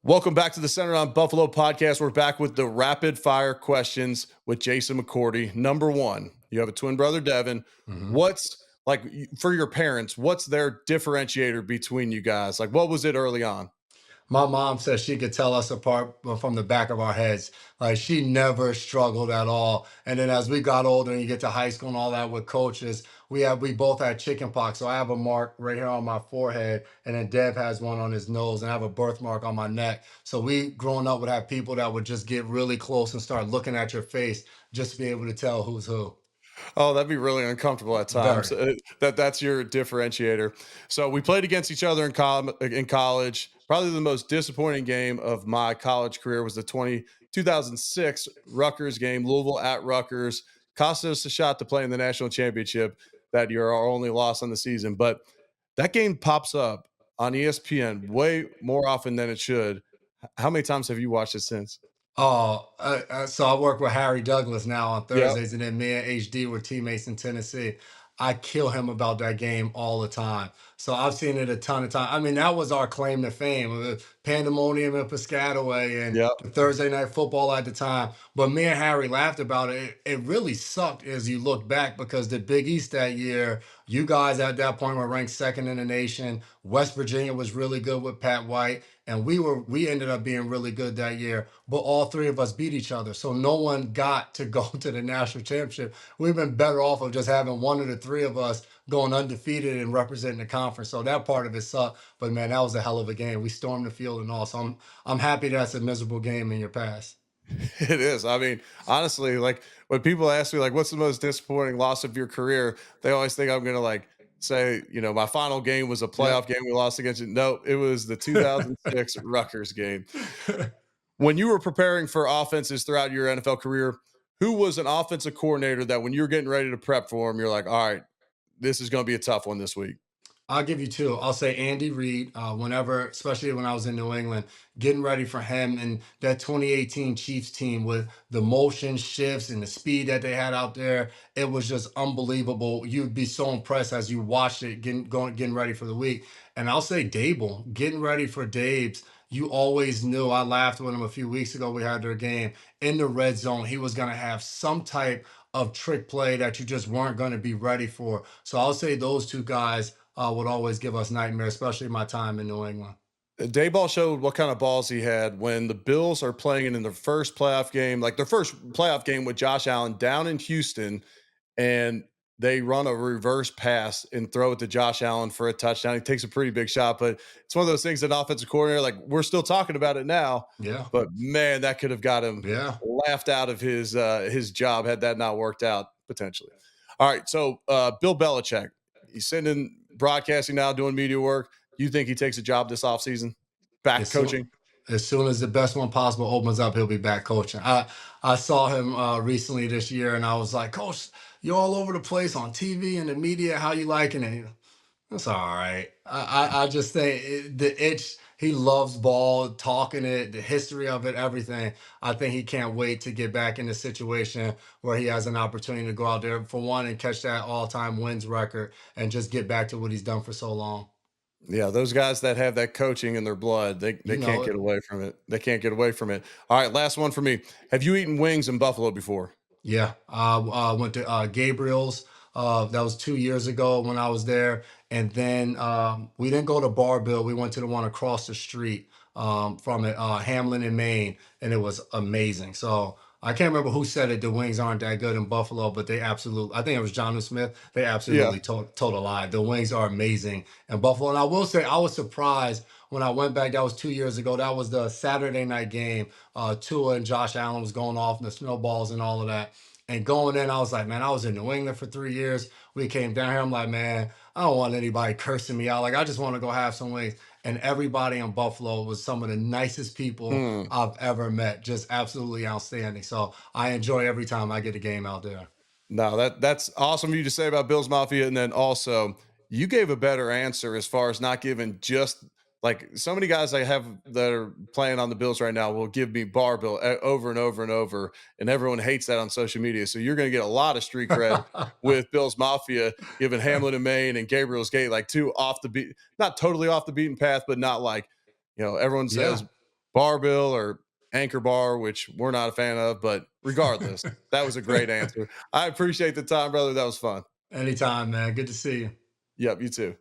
Welcome back to the Center on Buffalo podcast. We're back with the rapid fire questions with Jason McCourty. Number one, you have a twin brother, Devin. Mhm. What's like for your parents? What's their differentiator between you guys? Like, what was it early on? My mom says she could tell us apart from the back of our heads. Like she never struggled at all. And then as we got older and you get to high school and all that with coaches, we both had chicken pox. So I have a mark right here on my forehead, and then Dev has one on his nose, and I have a birthmark on my neck. So we growing up would have people that would just get really close and start looking at your face just to be able to tell who's who. Oh, that'd be really uncomfortable at times. Very. That's your differentiator. So we played against each other in college. Probably the most disappointing game of my college career was the 2006 Rutgers game, Louisville at Rutgers. Cost us a shot to play in the national championship that year, our only loss on the season. But that game pops up on ESPN way more often than it should. How many times have you watched it since? Oh, so I work with Harry Douglas now on Yep. Thursdays, and then me and HD were teammates in Tennessee. I kill him about that game all the time. So I've seen it a ton of times. I mean, that was our claim to fame, pandemonium in Piscataway and Yep. the Thursday night football at the time. But me and Harry laughed about it. It really sucked as you look back because the Big East that year, you guys at that point were ranked second in the nation. West Virginia was really good with Pat White, and we ended up being really good that year, but all three of us beat each other, so no one got to go to the national championship. We've been better off of just having one of the three of us going undefeated and representing the conference. So that part of it sucked, but man, that was a hell of a game. We stormed the field and all, so I'm happy that's a miserable game in your past. It is. I mean, honestly, like when people ask me, like, what's the most disappointing loss of your career? They always think I'm going to like say, my final game was a Yep. playoff game we lost against you. No, it was the 2006 Rutgers game. When you were preparing for offenses throughout your NFL career, who was an offensive coordinator that when you're getting ready to prep for him, you're like, all right, this is going to be a tough one this week? I'll give you two. I'll say Andy Reid. Whenever, especially when I was in New England, getting ready for him and that 2018 Chiefs team with the motion shifts and the speed that they had out there, it was just unbelievable. You'd be so impressed as you watched it, getting ready for the week. And I'll say Dable, getting ready for Dave's. You always knew. I laughed with him a few weeks ago. We had their game in the red zone. He was going to have some type of trick play that you just weren't going to be ready for. So I'll say those two guys would always give us nightmares, especially my time in New England. Dayball showed what kind of balls he had when the Bills are playing in their first playoff game, like their first playoff game with Josh Allen down in Houston, and they run a reverse pass and throw it to Josh Allen for a touchdown. He takes a pretty big shot, but it's one of those things that offensive coordinator, like we're still talking about it now, Yeah, but man, that could have got him yeah. laughed out of his job had that not worked out potentially. All right, so Bill Belichick, he's sitting in broadcasting now, doing media work. You think he takes a job this offseason? Back As soon coaching? as soon as the best one possible opens up, he'll be back coaching. I saw him recently this year, and I was like, Coach, you're all over the place on TV and the media. How you liking it? That's all right. I just think the itch. He loves ball, talking it, the history of it, everything. I think he can't wait to get back in the situation where he has an opportunity to go out there for one and catch that all-time wins record and just get back to what he's done for so long. Yeah, those guys that have that coaching in their blood, they You can't know get it. away from it. They can't get away from it. All right, last one for me. Have you eaten wings in Buffalo before? Yeah, I went to Gabriel's. That was 2 years ago when I was there, and then we didn't go to Bar Bill. We went to the one across the street from it, Hamlin in Maine, and it was amazing. So I can't remember who said it. The wings aren't that good in Buffalo, but they absolutely. I think it was John Smith. They Yeah. absolutely told a lie. The wings are amazing in Buffalo, and I will say I was surprised when I went back. That was 2 years ago. That was the Saturday night game. Tua and Josh Allen was going off and the snowballs and all of that. And going in, I was like, man, I was in New England for 3 years. We came down here. I'm like, man, I don't want anybody cursing me out. Like, I just want to go have some wings. And everybody in Buffalo was some of the nicest people Hmm. I've ever met. Just absolutely outstanding. So I enjoy every time I get a game out there. No, that's awesome of you to say about Bills Mafia. And then also, you gave a better answer as far as not giving just like so many guys I have that are playing on the Bills right now will give me bar bill over and over and over. And everyone hates that on social media. So you're going to get a lot of street cred with Bills Mafia, giving Hamlin and Maine and Gabriel's Gate like two off the beat, not totally off the beaten path, but not like, everyone Yeah. says barbell or anchor bar, which we're not a fan of. But regardless, that was a great answer. I appreciate the time, brother. That was fun. Anytime, man. Good to see you. Yep, you too.